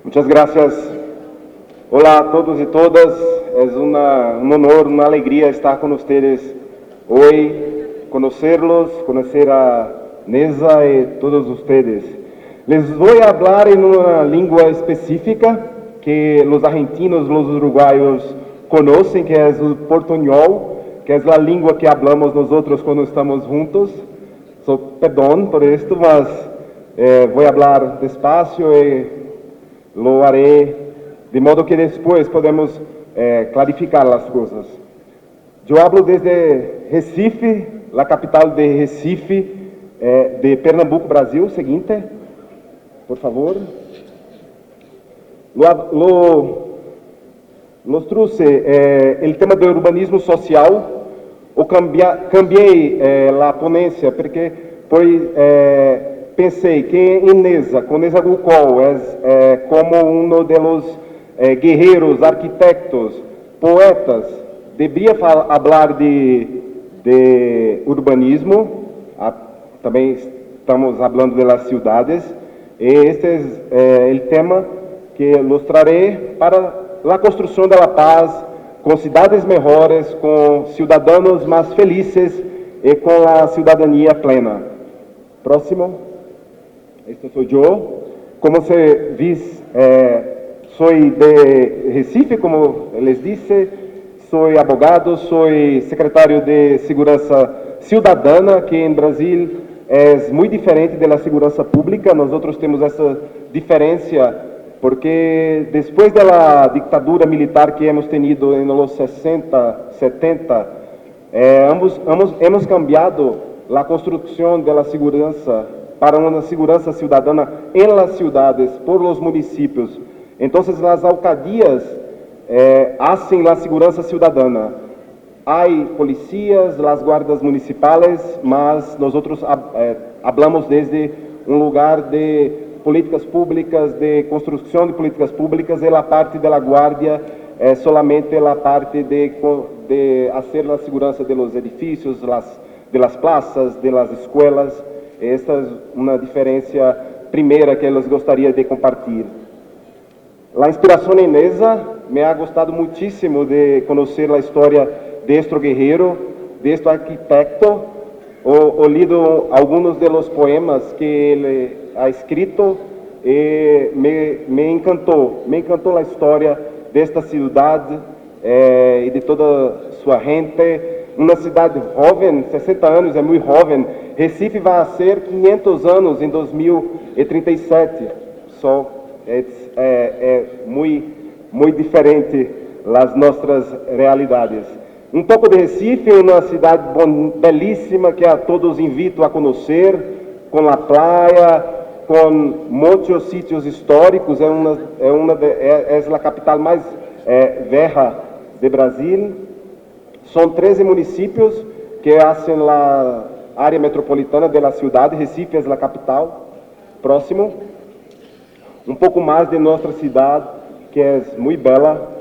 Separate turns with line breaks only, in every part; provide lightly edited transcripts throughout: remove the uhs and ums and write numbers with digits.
Muchas gracias. Hola a todos y todas. Es un honor, una alegría estar con ustedes hoy, conocerlos, conocer a Neza y todos ustedes. Les voy a hablar en una lengua específica que los argentinos, los uruguayos conocen, que es el portuñol, que es la lengua que hablamos nosotros cuando estamos juntos. Perdón por esto, mas voy a hablar despacio y lo haré de modo que después podemos clarificar las cosas. Yo hablo desde Recife, la capital de Recife, de Pernambuco, Brasil. Seguinte, por favor. Los trouxe el tema do urbanismo social. Eu cambiei a ponência porque pensei que em Neza, com Neza Gulcol, é como um dos guerreiros, arquitetos, poetas, deveria falar de urbanismo. Também estamos falando das cidades. E este é o tema que los traré para a construção da paz, com cidades melhores, com cidadãos mais felizes e com a cidadania plena. Próximo. Este sou eu. Como se diz, sou de Recife, como les disse, sou abogado, sou secretário de Segurança Cidadana, que em Brasil é muito diferente da segurança pública. Nós temos essa diferença porque depois da ditadura militar que hemos tenido nos 60, 70, hemos cambiado a construção da segurança para uma segurança cidadana em las cidades, por los municípios. Então, as alcaldías hacen a segurança cidadana. Há polícias, as guardas municipais, mas nós hablamos desde um lugar de políticas públicas, de construção de políticas públicas, e a parte da guarda é solamente a parte de fazer a segurança de los edifícios, de las plazas, de las escolas. Esta é uma diferença primeira que eu gostaria de compartilhar. A inspiração em Neza me ha gostado muitíssimo de conhecer a história deste guerreiro, deste arquiteto. He lido alguns dos poemas que ele ha escrito e me encantou a história desta cidade e de toda sua gente. Uma cidade jovem, 60 anos, é muito jovem. Recife vai ser 500 anos em 2037. É muito diferente as nossas realidades. Um pouco de Recife, uma cidade belíssima que a todos invito a conhecer, com a praia, com muitos sítios históricos. É a capital mais velha de Brasil. São 13 municípios que fazem a área metropolitana da cidade. Recife é a capital. Próximo. Um pouco mais de nossa cidade, que é muito bela.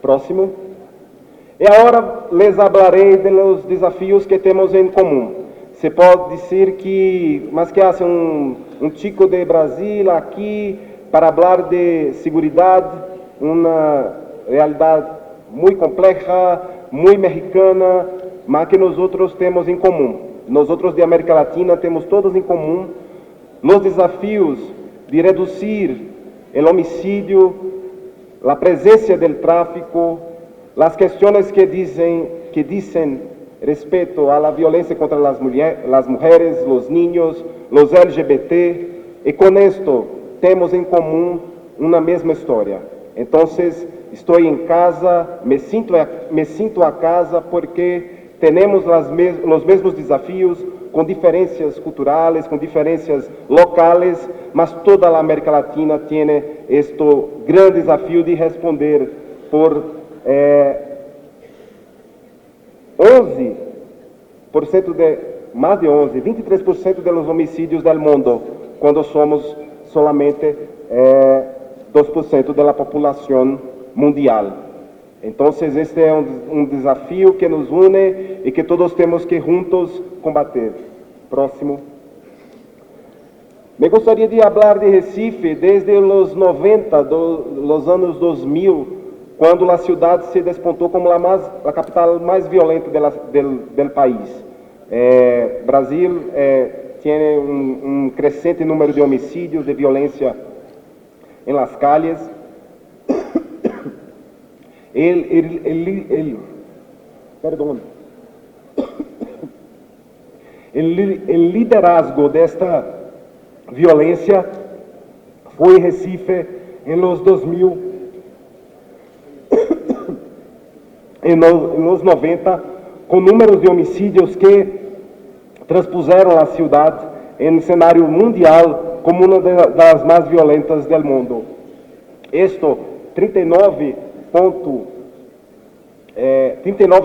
Próximo. E agora les hablarei dos desafios que temos em comum. Se pode dizer que, mas que hace um chico de Brasil aqui para falar de segurança, uma realidade muito complexa, muito mexicana, mas que nós temos em comum. Nós de América Latina temos todos em comum os desafios de reduzir o homicídio, a presença do tráfico, as questões que dizem respeito à violência contra as mulheres, os niños, os LGBT, e com isto temos em comum uma mesma história. Então, estou em casa, me sinto a casa porque temos os mesmos desafios, com diferenças culturais, com diferenças locais, mas toda a América Latina tem este grande desafio de responder por 11% mais de 11, 23% dos homicídios do mundo, quando somos solamente 2% da população mundial. Então, este é um desafio que nos une e que todos temos que juntos combater. Próximo. Me gostaria de falar de Recife desde os 90, los anos 2000, quando a cidade se despontou como a capital mais violenta do país. Brasil tem um crescente número de homicídios, de violência em las calles. El liderazgo desta violência foi em Recife em los 2000, em los 90, com números de homicídios que transpuseram a cidade em cenário mundial como uma das mais violentas do mundo. Esto, 39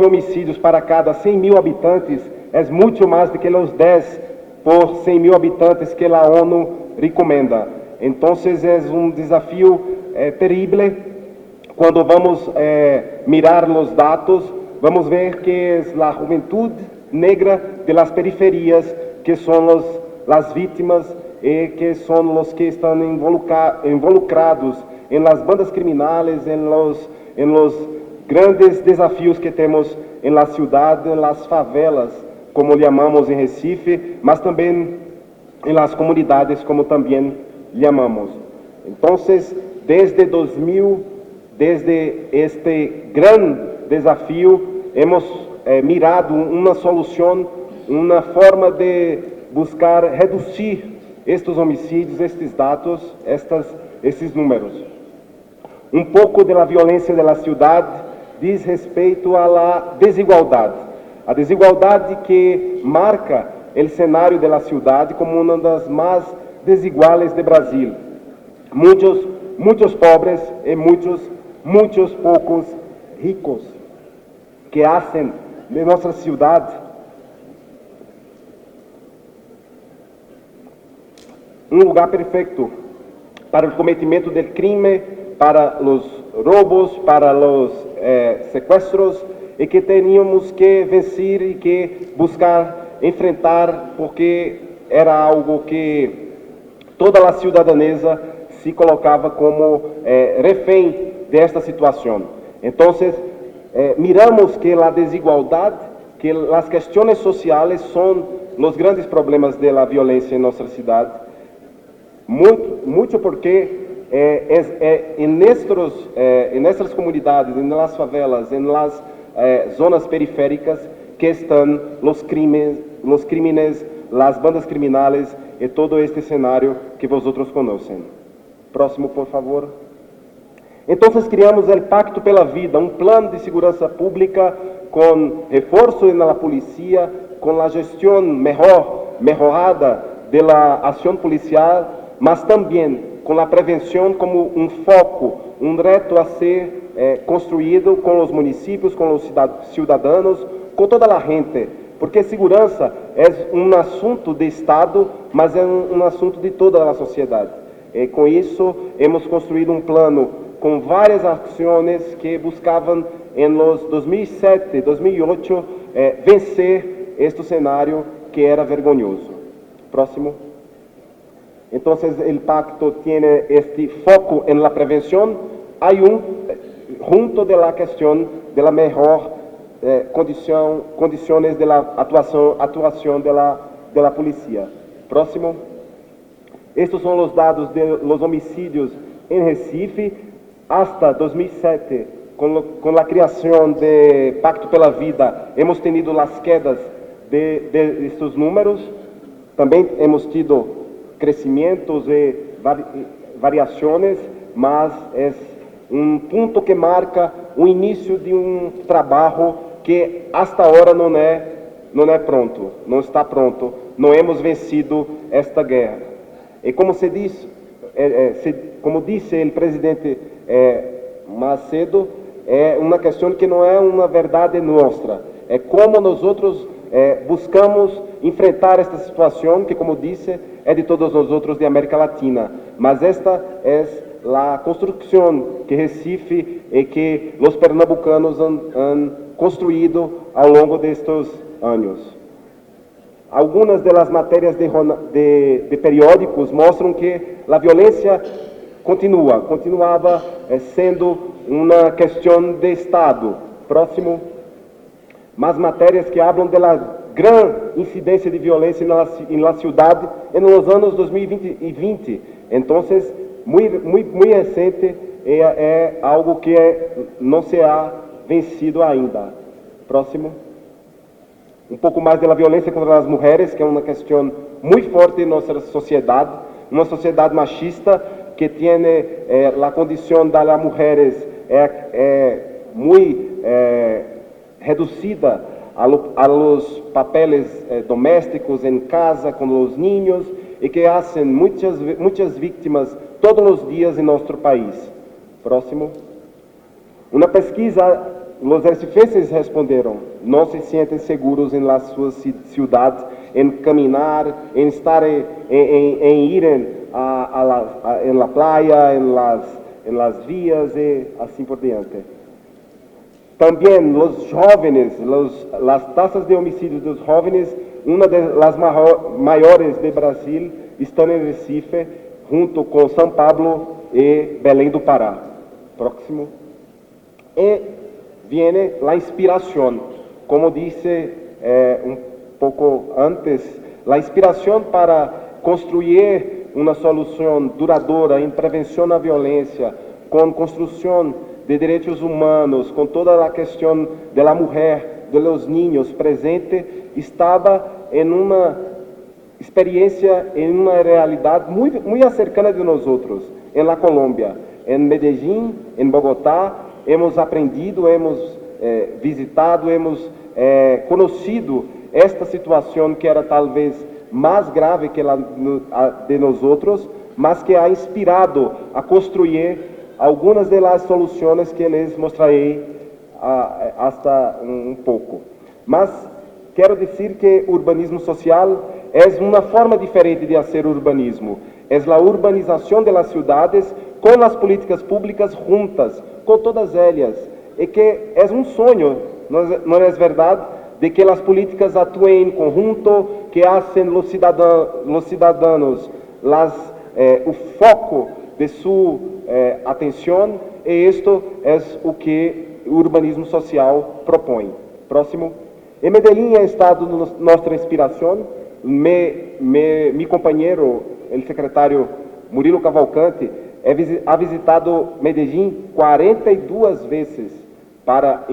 homicídios para cada 100.000 habitantes é muito mais do que os 10 por 100.000 habitantes que a ONU recomenda. Então, é um desafio terrível. Quando vamos mirar os dados, vamos ver que é a juventude negra de las periferias que são as vítimas e que são os que estão involucrados em las bandas criminais, em los grandes desafios que temos em la cidade, em las favelas, como chamamos em Recife, mas também em las comunidades, como também chamamos. Então, desde 2000, desde este grande desafio, hemos mirado uma solução, uma forma de buscar reduzir estes homicídios, estes dados, esses números. Um pouco da violência da cidade diz respeito à desigualdade. A desigualdade que marca o cenário da cidade como uma das mais desiguais do Brasil. Muitos pobres e muitos poucos ricos, que fazem de nossa cidade um lugar perfeito para o cometimento do crime, para os roubos, para os sequestros, e que teníamos que vencer e que buscar enfrentar, porque era algo que toda a cidadania se colocava como refém desta situação. Então, miramos que a desigualdade, que as questões sociais são os grandes problemas da violência em nossa cidade, muito porque em nuestras comunidades, em las favelas, em las zonas periféricas que estão os crímenes, as bandas criminais e todo este cenário que vosotros conhecem. Próximo, por favor. Então, criamos o Pacto pela Vida, um plano de segurança pública com reforço na polícia, com a gestão melhorada da ação policial, mas também com a prevenção como um foco, um reto a ser construído com os municípios, com os cidadãos, com toda a gente, porque segurança é um assunto de Estado, mas é um assunto de toda a sociedade. E com isso, hemos construído um plano com várias ações que buscavam, em los 2007, 2008, vencer este cenário que era vergonhoso. Próximo. Então, o pacto tem este foco em la prevenção. Há junto de la questão de la mejor condições de la atuação de la polícia. Próximo. Estes são os dados de los homicídios em Recife. Hasta 2007, com a criação de Pacto pela Vida, hemos tenido as quedas de estes números. Também hemos tido crescimentos e variações, mas é um ponto que marca o início de um trabalho que hasta agora não é pronto, não está pronto. Não hemos vencido esta guerra. E como se diz, como disse o presidente Macedo, é uma questão que não é uma verdade nossa. É como nós outros buscamos enfrentar esta situação que, como disse, é de todos nós outros de América Latina. Mas esta é a construção que Recife e que os pernambucanos han construído ao longo destes anos. algunas de las materias de periódicos mostram que a violência continuava sendo uma questão de Estado. Próximo. Más matérias que hablam de la gran incidência de violência em la ciudad en los anos 2020 e 20. Entonces, muy recente, é algo que não se ha vencido ainda. Próximo. Um pouco mais da violência contra as mulheres, que é uma questão muito forte em nossa sociedade, uma sociedade machista que tem a condição das mulheres muito reducida a los papeles domésticos em casa com os niños e que hacen muitas vítimas todos os dias em nosso país. Próximo. Uma pesquisa, os recifenses responderam, não se sentem seguros em las suas cidades, em caminhar, em estar, em irem em la playa, em las vías e assim por diante. Também os jovens, as taxas de homicídio dos jovens, uma das maiores de Brasil, estão em Recife, junto com São Paulo e Belém do Pará. Próximo. E viene a inspiração, como disse pouco antes, a inspiração para construir uma solução duradoura em prevenção à violência, com construção de direitos humanos, com toda a questão da mulher, de los niños presente, estava em uma experiência, em uma realidade muito cercana de nós outros, em la Colômbia, em Medellín, em Bogotá. Hemos aprendido, hemos visitado, hemos conhecido esta situação que era talvez mais grave que a de nós outros, mas que ha inspirado a construir algumas das soluções que les mostrarei hasta um pouco. Mas quero dizer que urbanismo social é uma forma diferente de fazer urbanismo. É a urbanização das cidades com as políticas públicas juntas, com todas elas. E que é um sonho, não é verdade, de que as políticas atuem em conjunto, que hacen los cidadãos o foco de sua atenção, e isto é o que o urbanismo social propõe. Próximo. Em Medellín é estado nossa inspiração. Meu companheiro, o secretário Murilo Cavalcante, ha visitado Medellín 42 vezes para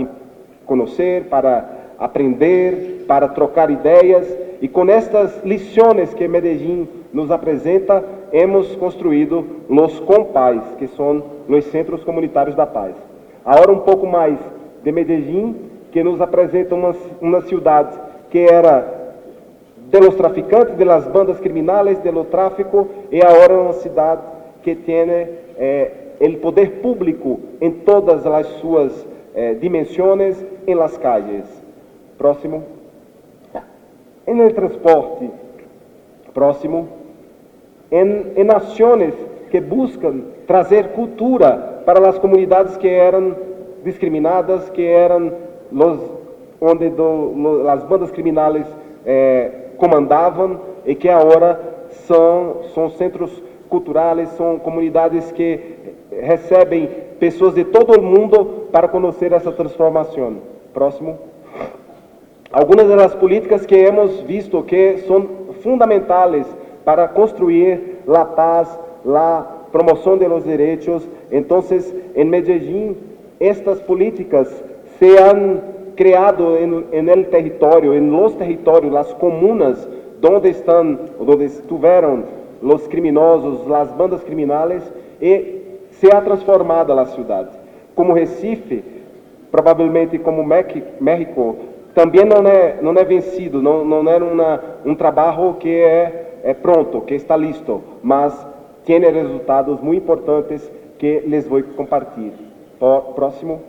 conhecer, para aprender, para trocar ideias, e com estas lições que Medellín nos apresenta, hemos construído os COMPAs, que são os Centros Comunitários da Paz. Agora um pouco mais de Medellín, que nos apresenta uma cidade que era de los traficantes, de las bandas criminales, de lo tráfico, e agora uma cidade que tem o poder público em todas as suas dimensões, em las calles. Próximo. En el transporte. Próximo. En ações que buscam trazer cultura para as comunidades que eram discriminadas, que eram onde as bandas criminais comandavam, e que agora são centros culturais, são comunidades que recebem pessoas de todo o mundo para conhecer essa transformação. Próximo. Algumas das políticas que hemos visto que são fundamentais para construir a paz, a promoção de los direitos. Então, em Medellín, estas políticas se han creado en el territorio, en los territorios, las comunas donde estuvieron los criminosos, las bandas criminales, y se ha transformado la ciudad. Como Recife, provavelmente como México, também não é vencido, não é um trabalho que é pronto, que está listo, mas tem resultados muito importantes que les vou compartilhar. Próximo.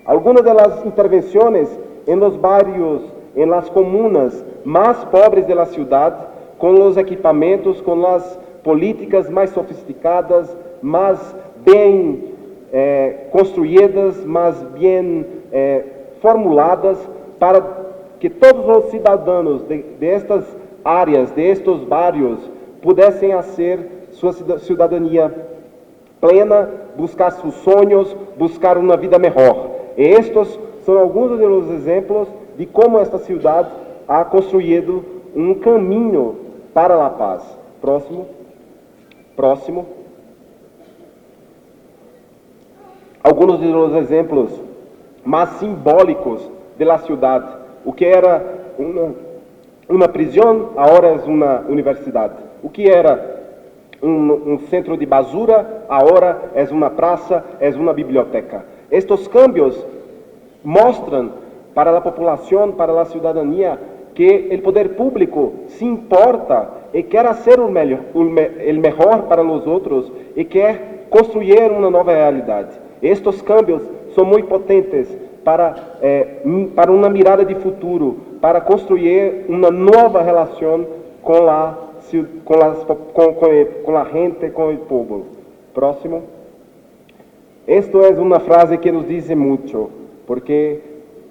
Algunas de las intervenciones en los barrios, en las comunas más pobres de la ciudad, con los equipamientos, con las políticas más sofisticadas, más bien construidas, más bien formuladas para que todos os cidadãos de estas áreas, de estes bairros, pudessem fazer sua cidadania plena, buscar seus sonhos, buscar uma vida melhor. E estes são alguns dos exemplos de como esta cidade ha construído um caminho para a paz. Próximo. Alguns dos exemplos mais simbólicos da cidade. O que era uma prisão, agora é uma universidade. O que era um centro de basura, agora é uma praça, é uma biblioteca. Estes cambios mostram para a população, para a cidadania, que o poder público se importa e quer ser o melhor para os outros e quer construir uma nova realidade. Estes cambios são muito potentes para uma mirada de futuro, para construir uma nova relação com a gente, com o povo. Próximo. Esto é uma frase que nos diz muito, porque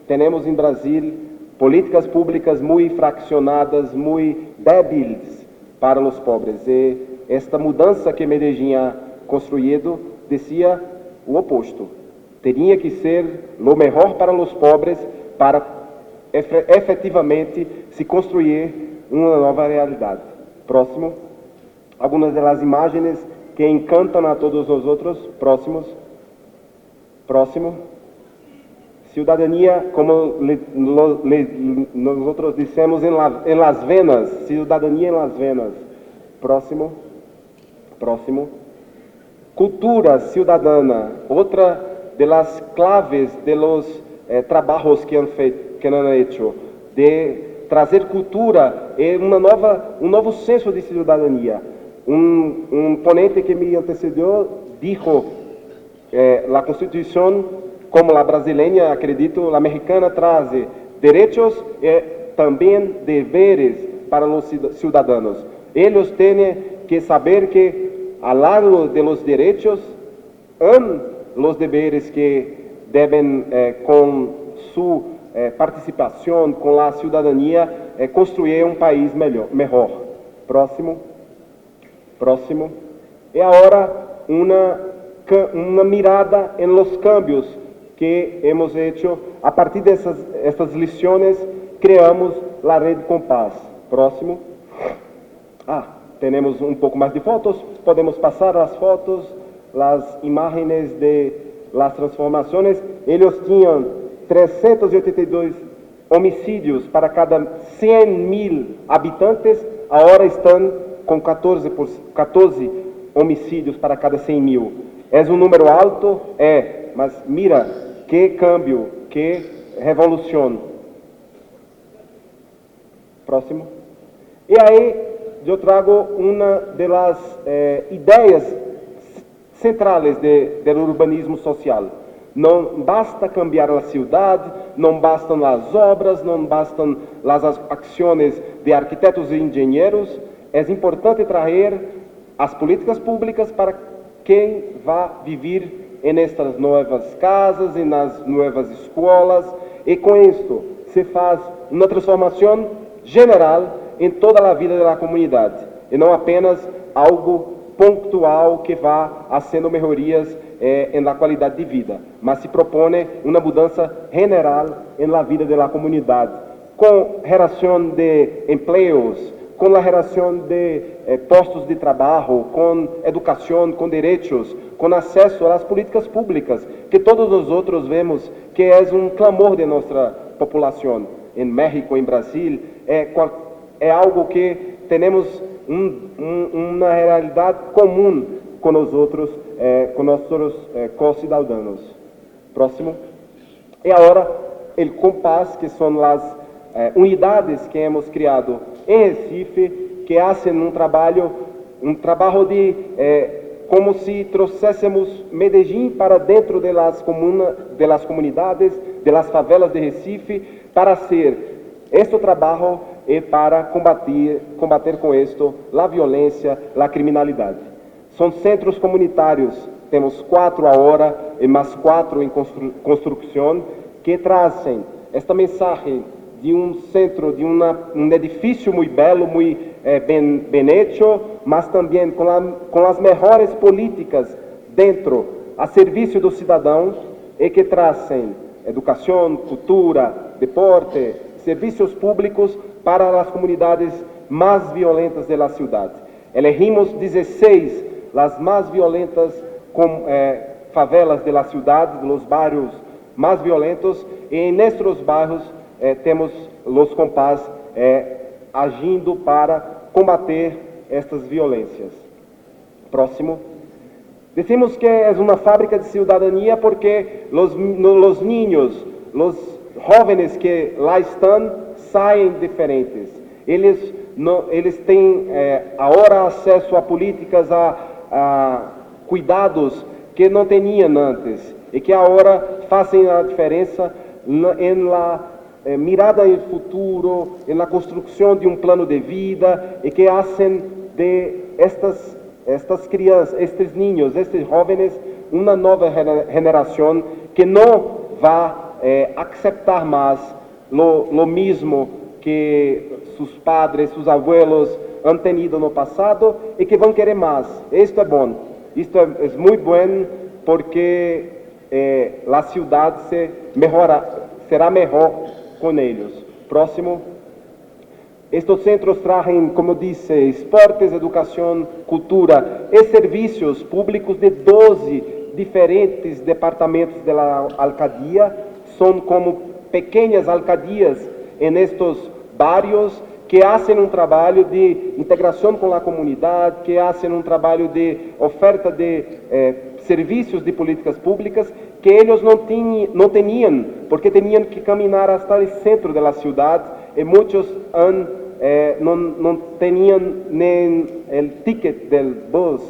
temos em Brasil políticas públicas muito fraccionadas, muito débiles para os pobres. E esta mudança que Medellín ha construído dizia o oposto. Teria que ser o melhor para os pobres, para efetivamente se construir uma nova realidade. Próximo. Algumas das imagens que encantam a todos os outros. Próximo. Cidadania, como nós dissemos, em las venas. Cidadania em las venas. Próximo. Cultura cidadana. Outra das claves de los trabalhos que han hecho, de trazer cultura e um novo senso de cidadania. Um ponente que me antecedeu dijo, a Constituição, como a brasileira, acredito, a americana, traz direitos e também deveres para os cidadãos. Eles têm que saber que, ao lado de los direitos, los deberes que devem, com sua participação, com a cidadania, construir um país melhor. Próximo. E agora uma mirada em los cambios que hemos hecho. A partir dessas lições, criamos a Rede Compás. Próximo. Temos um pouco mais de fotos. Podemos passar as fotos, as imagens de las transformações. Eles tinham 382 homicídios para cada 100.000 habitantes, agora estão com 14 homicídios para cada 100.000. É um número alto? Mas mira, que cambio, que revolução. Próximo. E aí, eu trago uma das ideias centrais do urbanismo social. Não basta cambiar a cidade, não bastam as obras, não bastam as ações de arquitetos e engenheiros. É importante trazer as políticas públicas para quem vai viver em estas novas casas, e nas novas escolas. E com isto se faz uma transformação geral em toda a vida da comunidade, e não apenas algo pontual que vá fazendo melhorias na qualidade de vida, mas se propõe uma mudança geral na vida da comunidade, com geração de empregos, com a geração de postos de trabalho, com educação, com direitos, com acesso às políticas públicas, que todos nós outros vemos que é um clamor de nossa população. Em México, em Brasil, é algo que temos uma realidade comum com os outros, com nossos co-cidadãos. Próximo. E agora, o Compás, que são as unidades que hemos criado em Recife, que fazem um trabalho de como se trouxéssemos Medellín para dentro das comunidades, das favelas de Recife, para hacer este trabalho e para combater com isto a violência, a criminalidade. São centros comunitários, temos 4 agora e mais 4 em construção, que trazem esta mensagem de un centro, de un edificio muy bello, muy bien hecho, mas también con las mejores políticas dentro, a serviço dos cidadãos, e que trazem educação, cultura, deporte, serviços públicos para as comunidades mais violentas da cidade. Elegimos 16 as mais violentas favelas da cidade, dos bairros mais violentos, e nestes bairros temos os compás agindo para combater estas violências. Próximo. Decimos que é uma fábrica de cidadania porque os niños, os jovens que lá estão, saem diferentes. Eles têm agora acesso a políticas, a cuidados que não tinham antes e que agora fazem a diferença em la mirada no futuro, na construção de um plano de vida e que fazem de estas crianças, estes niños, estes jovens, uma nova geração que não vai aceitar mais lo mesmo que seus padres, seus abuelos han tenido no passado e que vão querer mais. Isto é bom. Isto é muito bom porque a cidade será melhor com eles. Próximo. Estes centros trazem, como disse, esportes, educação, cultura e serviços públicos de 12 diferentes departamentos da alcadia. São como pequenas alcadias em estes bairros que fazem um trabalho de integração com a comunidade, que fazem um trabalho de oferta de serviços de políticas públicas que eles não tinham, porque tinham que caminhar até o centro da cidade e muitos não tinham nem o ticket do bus.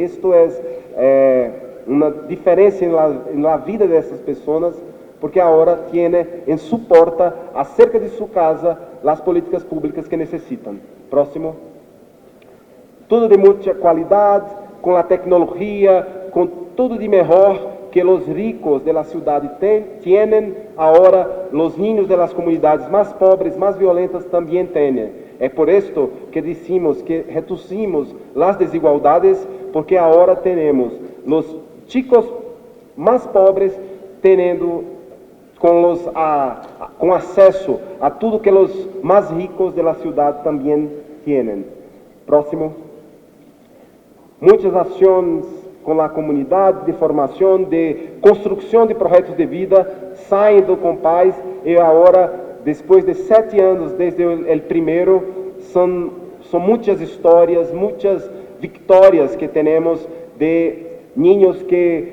Isto é uma diferença na vida dessas pessoas, porque agora tem em sua porta, acerca de sua casa, as políticas públicas que necessitam. Próximo. Tudo de muita qualidade, com a tecnologia, com tudo de melhor que os ricos da cidade têm, agora os niños das comunidades mais pobres, mais violentas também têm. É por isto que dizemos que reduzimos as desigualdades, porque agora temos os chicos mais pobres tendo com acesso a tudo que os mais ricos da cidade também têm. Próximo. Muitas ações com a comunidade de formação, de construção de projetos de vida, saem do compás e agora, depois de 7 anos desde o primeiro, são muitas histórias, muitas vitórias que temos de niños que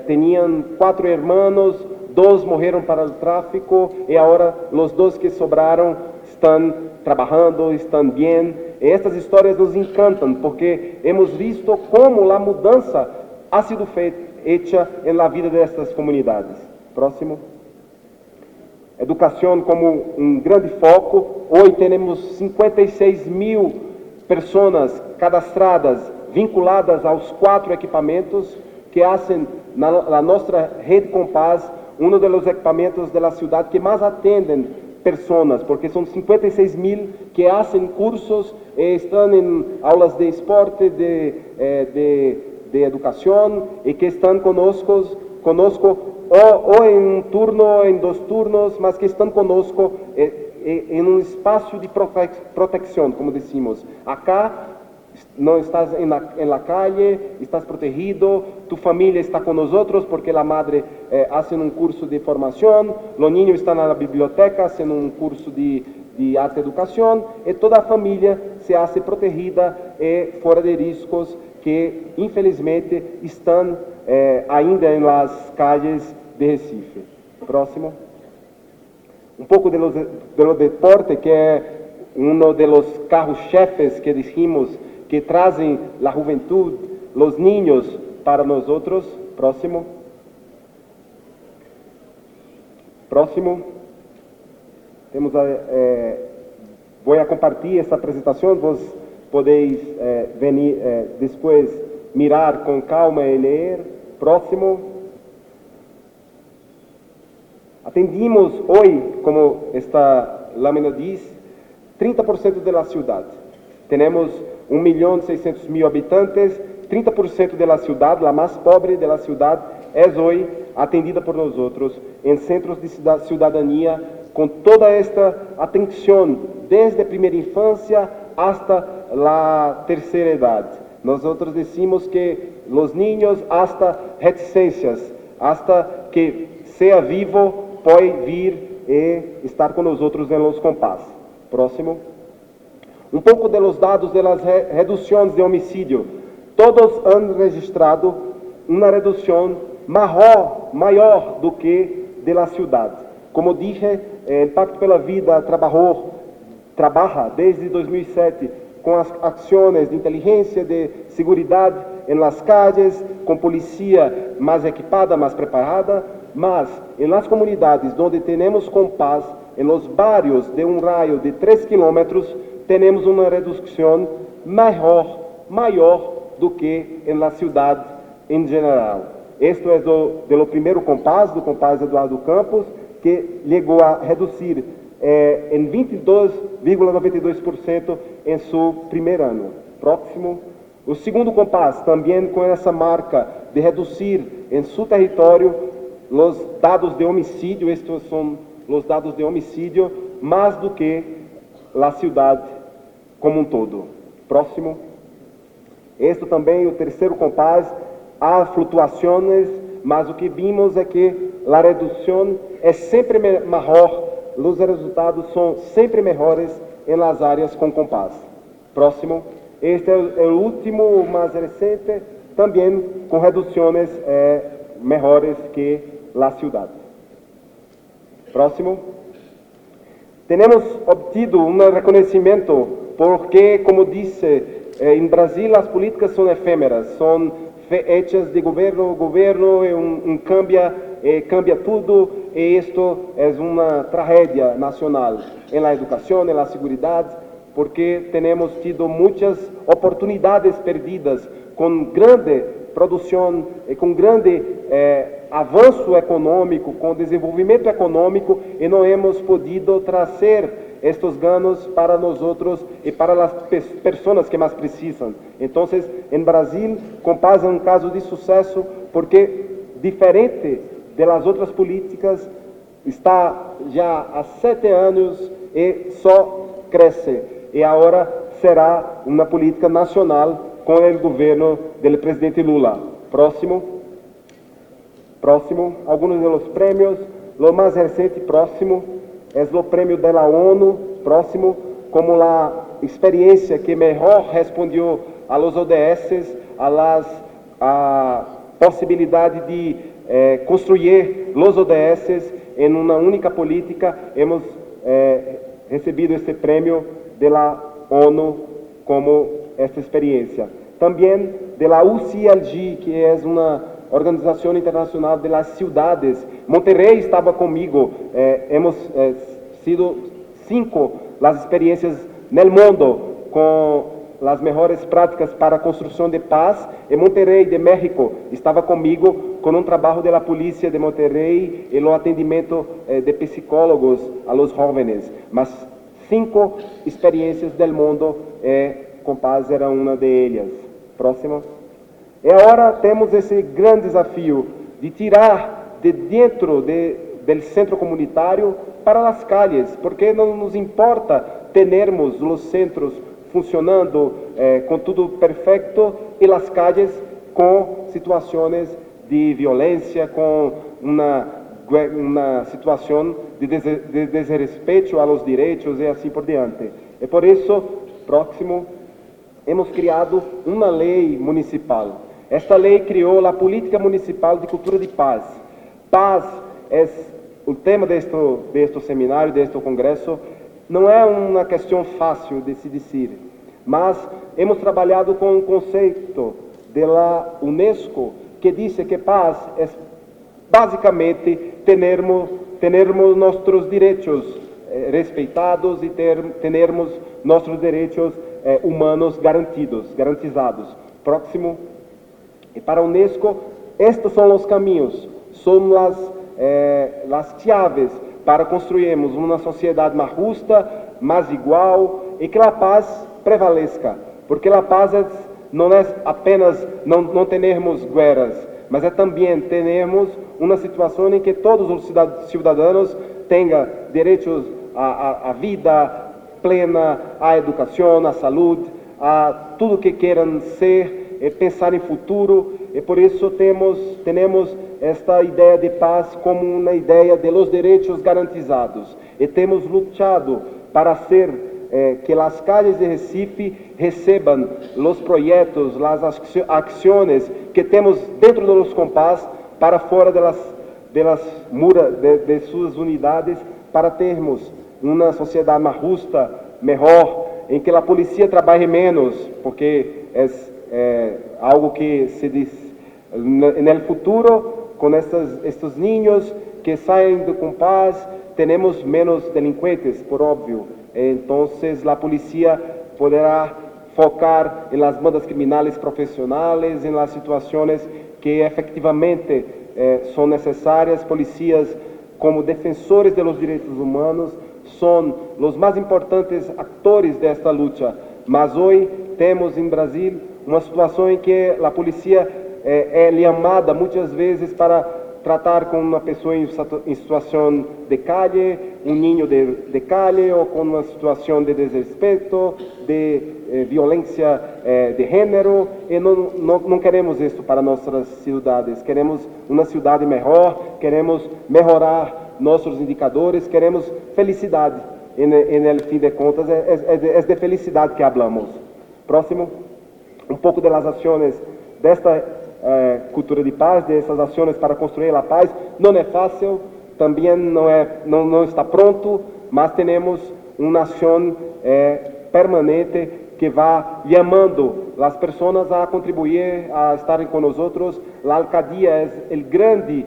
tinham 4 irmãos, 2 morreram para o tráfico e agora os 2 que sobraram estão trabalhando, estão bem. E estas histórias nos encantam porque hemos visto como a mudança ha sido feita na vida destas comunidades. Próximo. Educação como um grande foco. Hoje temos 56.000 pessoas cadastradas, vinculadas aos 4 equipamentos que fazem na nossa rede Compás um dos equipamentos da cidade que mais atendem pessoas, porque são 56.000 que fazem cursos e estão em aulas de esporte, de educação e que estão conosco ou em um turno, ou em 2 turnos, mas que estão conosco em um espaço de proteção, como dizemos. Acá não estás na calle, estás protegido, tu família está com nós porque a madre hace um curso de formação, os niños estão na biblioteca fazendo um curso de arte educação e toda a família se hace protegida e fora de riscos que infelizmente estão ainda nas calles de Recife. Próximo. Um pouco do deporte, que é um dos carros-chefes que dijimos que trazem a juventude, os niños para nós outros. Próximo. Próximo. Temos vou compartilhar esta apresentação, vos podeis venir depois mirar com calma e ler. Próximo. A Tendimos hoy, como esta lámina dice, 30% de la ciudad. Tenemos 1.600.000 habitantes, 30% de la ciudad, la más pobre de la ciudad, es hoy atendida por nosotros en centros de ciudadanía con toda esta atención desde primera infancia hasta la tercera edad. Nosotros decimos que los niños hasta reticencias, hasta que sea vivo, puede vir y estar con nosotros en los compás. Próximo. Um pouco de los dados de las reduções de homicídio. Todos han registrado uma redução maior do que de la ciudad. Como dije, el Pacto pela Vida trabaja desde 2007 com as ações de inteligência, de segurança em las calles, com polícia mais equipada, mais preparada, mas em las comunidades onde temos compás, em los barrios de um raio de 3 quilômetros, temos uma redução maior do que em la ciudad em geral. Isto é do primeiro compás, do compás Eduardo Campos, que chegou a reduzir em 22,92% em seu primeiro ano. Próximo. O segundo compás, também com essa marca de reduzir em seu território os dados de homicídio, estes são os dados de homicídio, mais do que a cidade como um todo. Próximo. Este também, o terceiro compás, há flutuações, mas o que vimos é que a redução é sempre maior, os resultados são sempre melhores em las áreas com compás. Próximo. Este é o último, mais recente, também com reduções melhores que a cidade. Próximo. Temos obtido um reconhecimento porque, como disse, em Brasil as políticas são efêmeras, são hechas de governo cambia tudo, e isto é uma tragédia nacional em la educação, em la seguridade, porque temos tido muitas oportunidades perdidas com grande produção e com grande avanço econômico, com desenvolvimento econômico, e não hemos podido trazer estes ganhos para nós e para as pessoas que mais precisam. Então, em Brasil, Compás é um caso de sucesso porque, diferente das outras políticas, está já há 7 anos e só cresce. E agora será uma política nacional com o governo do presidente Lula. Próximo. Alguns dos prêmios. O mais recente, próximo, é o prêmio da ONU, próximo, como a experiência que melhor respondeu a los ODS, a possibilidade de construir los ODS em uma única política. Hemos recebido este prêmio da ONU como esta experiência. Também da UCLG, que é uma organização internacional das cidades. Monterrey estava comigo. Hemos sido 5 as experiências no mundo com as melhores práticas para a construção de paz. E Monterrey, de México, estava comigo com um trabalho da polícia de Monterrey e o atendimento de psicólogos a los jóvenes. Mas 5 experiências do mundo Compás era uma delas. Próximo. E agora temos esse grande desafio de tirar de dentro do centro comunitário para as calles, porque não nos importa termos os centros funcionando com tudo perfeito e as calles com situações de violência, com uma situação de desrespeito aos direitos e assim por diante. E por isso, próximo, hemos criado uma lei municipal. Esta lei criou a Política Municipal de Cultura de Paz. Paz é o tema deste seminário, deste congresso. Não é uma questão fácil de se dizer, mas hemos trabalhado com um conceito da Unesco que diz que paz é basicamente termos nossos direitos respeitados e termos nossos direitos humanos garantizados. Próximo. E para a Unesco, estes são os caminhos, são as chaves para construirmos uma sociedade mais justa, mais igual e que a paz prevaleça. Porque a paz não é apenas não termos guerras, mas é também termos uma situação em que todos os cidadãos tenham direitos à vida plena, à educação, à saúde, a tudo que queiram ser, pensar em futuro. E por isso temos esta ideia de paz como uma ideia de los direitos garantizados. E temos lutado para ser que as calles de Recife recebam os projetos, as ações que temos dentro dos compás para fora de suas unidades, para termos uma sociedade mais justa, melhor, em que a polícia trabalhe menos, porque é algo que se diz no futuro, com estes niños que saem do compás, teremos menos delinquentes, por óbvio. Então, a polícia poderá focar em las bandas criminales profissionais, em las situações que efetivamente são necessárias. Polícias, como defensores dos direitos humanos, são os mais importantes atores desta luta. Mas hoje temos em Brasil uma situação em que a polícia é chamada muitas vezes para tratar com uma pessoa em situação de calle, um niño de calle, ou com uma situação de desrespeito, de violência de gênero, e não queremos isso para nossas cidades. Queremos uma cidade melhor, queremos melhorar nossos indicadores, queremos felicidade. No fim de contas, é de felicidade que falamos. Próximo, um pouco das ações desta cultura de paz, dessas ações para construir a paz. Não é fácil, também não está pronto, mas temos uma ação permanente que vai chamando as pessoas a contribuir, a estarem com nós. A alcaldia é o grande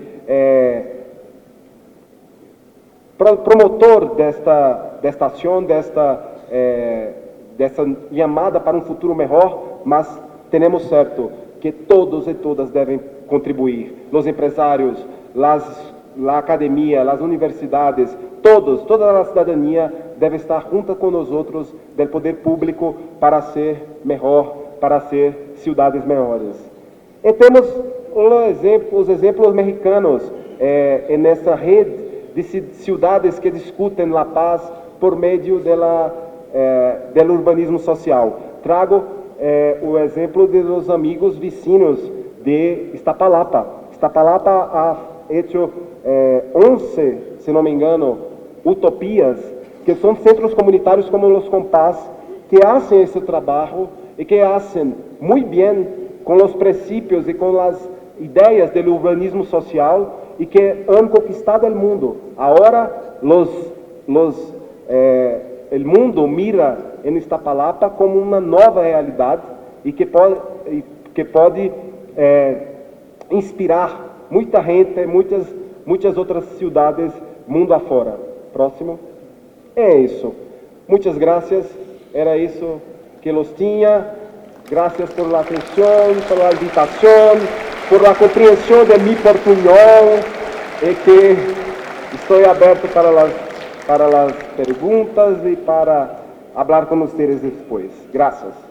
promotor desta ação, dessa chamada para um futuro melhor, mas temos certo que todos e todas devem contribuir. Os empresários, a academia, as universidades, toda a cidadania deve estar junto com nós outros do poder público para ser melhor, para ser cidades melhores. E temos os exemplos mexicanos nessa rede de cidades que discutem a paz por meio do urbanismo social. Trago o exemplo dos amigos vizinhos de Iztapalapa. Iztapalapa ha hecho 11, se não me engano, utopias, que são centros comunitários como os compás, que fazem esse trabalho e que fazem muito bem com os princípios e com as ideias do urbanismo social e que han conquistado o mundo. Agora, o mundo mira em Iztapalapa como uma nova realidade e que pode inspirar muita gente, muitas outras cidades mundo afora. Próximo. É isso. Muitas graças. Era isso que los tinha. Graças por la atenção, por la invitação, por la compreensão de mi portunhol e que estou aberto para as perguntas e para falar com vocês depois. Graças.